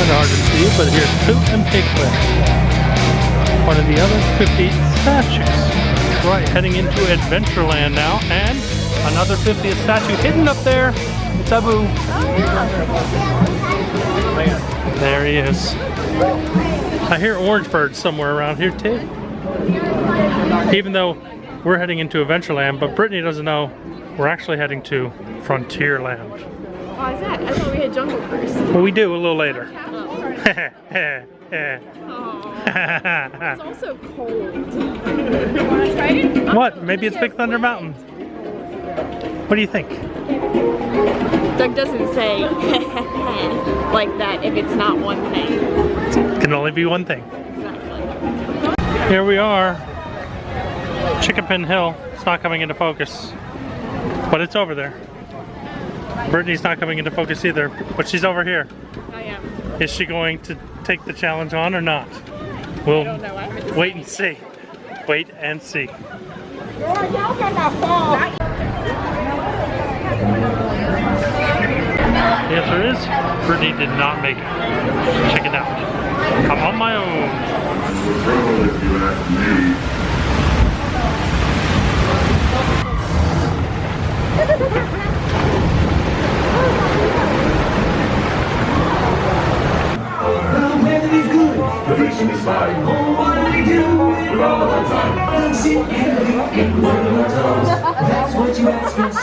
kind of hard to see, but here's Toot and Piglet. One of the other 50 statues. Right, heading into Adventureland now, and another 50th statue hidden up there. It's Abu. There he is. I hear orange birds somewhere around here too. Even though we're heading into Adventureland, but Brittany doesn't know we're actually heading to Frontierland. Why is that? I thought we had Jungle Cruise. Well, we do a little later. It's also cold. You want to try it? What? Maybe it's Big Thunder Mountain. What do you think? Doug doesn't say like that if it's not one thing. It can only be one thing. Exactly. Here we are. Chicken Pin Hill. It's not coming into focus. But it's over there. Brittany's not coming into focus either, but she's over here. I am. Is she going to take the challenge on or not? We'll I don't know. I haven't wait and see. Wait and see. The answer is, Brittany did not make it. Check it out. I'm on my own. If you ask me. The vision is fine. Oh, what do we do? With all of our time. Sit and get on our toes. That's what you ask us.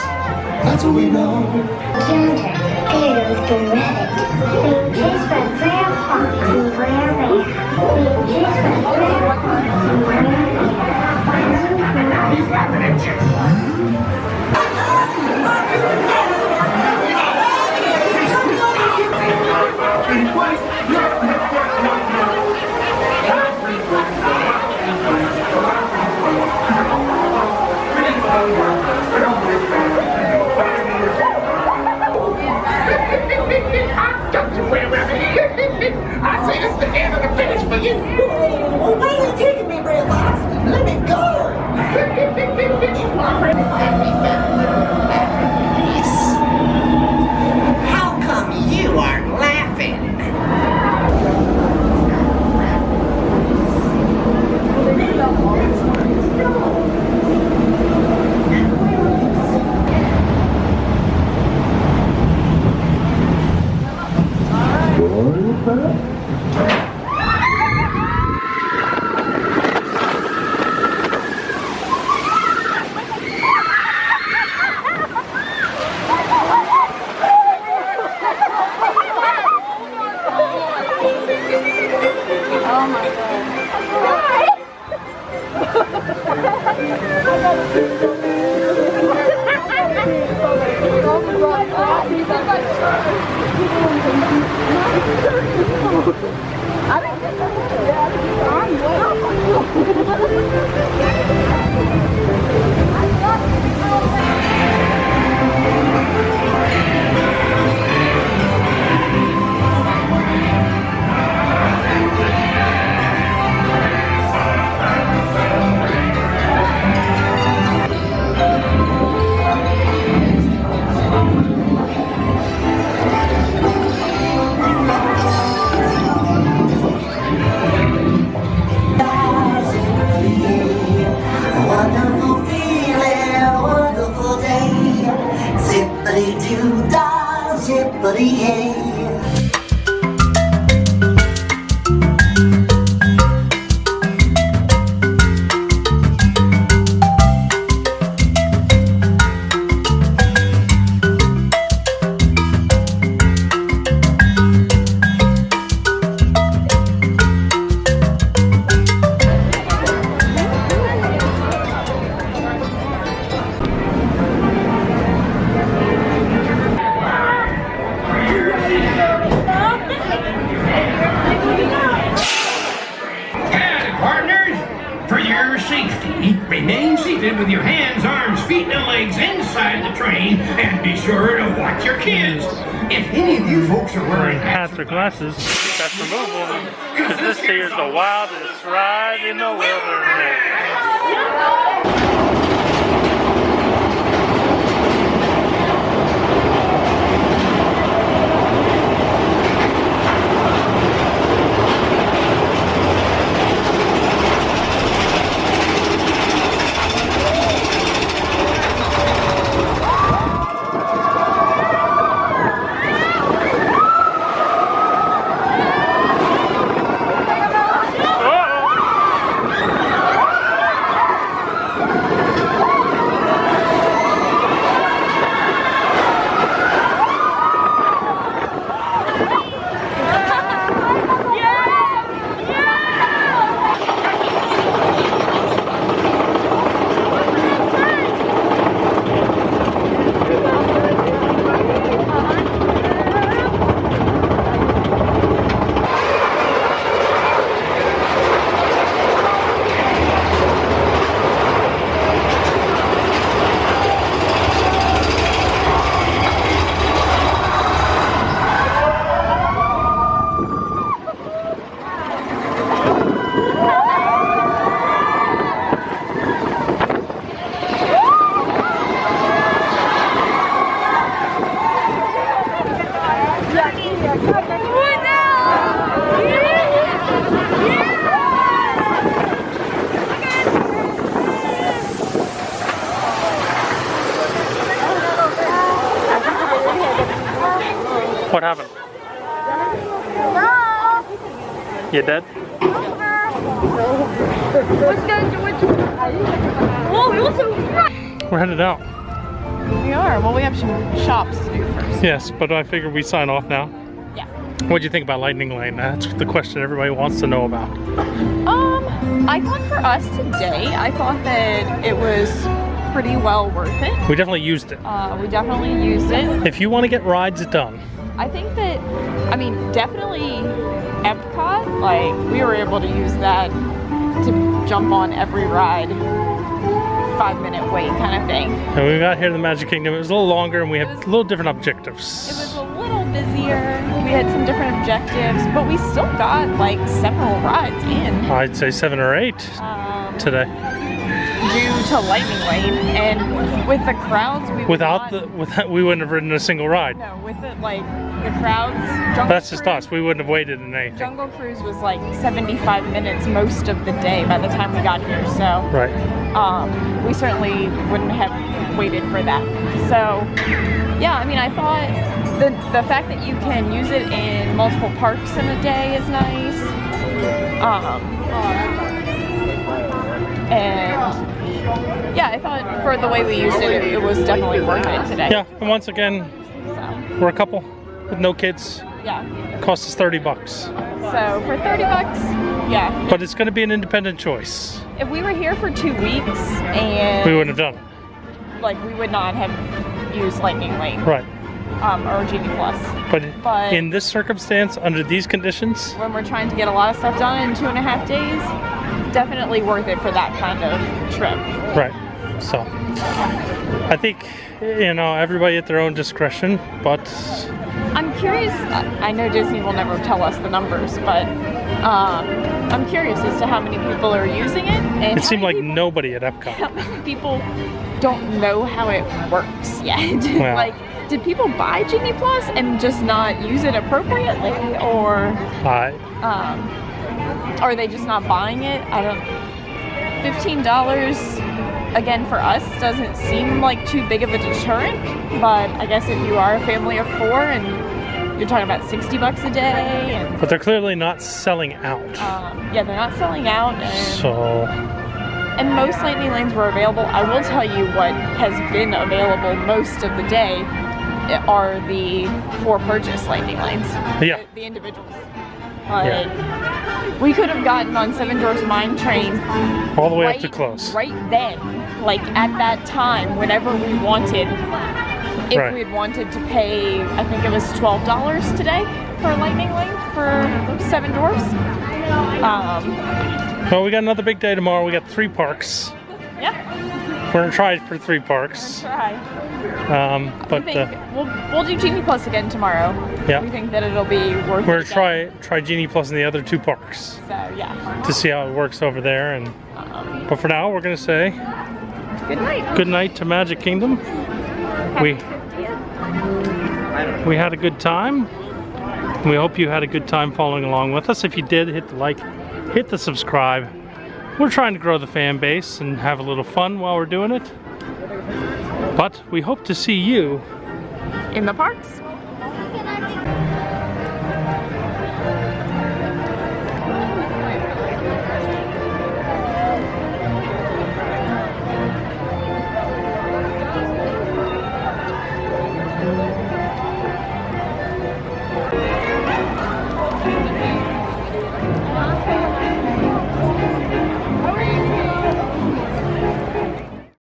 That's what we know. Counter, potatoes get ready. Being chased by Brer Fox and Brer Bear. Being chased by Brer Fox and Brer Bear. He's laughing at you. I say this is the end of the finish for you. Well, why are you taking me, Red Fox? Let me go. How come you aren't laughing? Remain seated with your hands, arms, feet, and legs inside the train, and be sure to watch your kids. If any of you folks are wearing hats or glasses, that's removable, because this here's the wildest ride in the wilderness. What happened? You dead? We're headed out. We are. Well, we have some shops to do first. Yes, but I figured we sign off now. Yeah. What'd you think about Lightning Lane? That's the question everybody wants to know about. I thought for us today, I thought that it was pretty well worth it. We definitely used it. We definitely used it. If you want to get rides done. I think that, I mean, definitely Epcot, like, we were able to use that to jump on every ride, 5-minute wait kind of thing. And we got here to the Magic Kingdom. It was a little longer and we had a little different objectives. It was a little busier. We had some different objectives, but we still got like several rides in. I'd say 7 or 8 today. Due to Lightning Lane, and with the crowds, we we wouldn't have ridden a single ride. No, with it, like the crowds. That's just us. We wouldn't have waited in anything. Jungle Cruise was like 75 minutes most of the day by the time we got here, so right. We certainly wouldn't have waited for that. So yeah, I mean, I thought the fact that you can use it in multiple parks in a day is nice. And yeah, I thought for the way we used it, it was definitely worth it today. Yeah, and once again, we're a couple with no kids. Yeah. It cost us $30. So for $30, yeah. But it's going to be an independent choice. If we were here for 2 weeks and we wouldn't have done it. Like, we would not have used Lightning Lane. Right. Or Genie Plus. But in this circumstance, under these conditions, when we're trying to get a lot of stuff done in 2.5 days, definitely worth it for that kind of trip. Right. So I think, you know, everybody at their own discretion, but I'm curious, I know Disney will never tell us the numbers, but I'm curious as to how many people are using it. And it seemed like nobody at Epcot. How many people don't know how it works yet? Well, like, did people buy Genie Plus and just not use it appropriately, or are they just not buying it? I don't. $15 again for us doesn't seem like too big of a deterrent, but I guess if you are a family of 4 and you're talking about $60 a day, and but they're clearly not selling out. Yeah, they're not selling out, and most Lightning Lanes were available. I will tell you what has been available most of the day are the 4 purchase Lightning Lanes. Yeah. The individuals. We could have gotten on Seven Dwarfs Mine Train all the way up to close. Right then, like at that time, whenever we wanted. If we had wanted to pay, I think it was $12 today for Lightning Lane for Seven Dwarfs. Well, we got another big day tomorrow. We got 3 parks. Yeah. We're gonna try for 3 parks. But we'll do Genie Plus again tomorrow. Yeah. We think that it'll be worth it. We're gonna try Genie Plus in the other 2 parks. So yeah. To see how it works over there, and but for now we're gonna say good night. Good night to Magic Kingdom. We had a good time. We hope you had a good time following along with us. If you did, hit the like, hit the subscribe. We're trying to grow the fan base and have a little fun while we're doing it. But we hope to see you in the parks.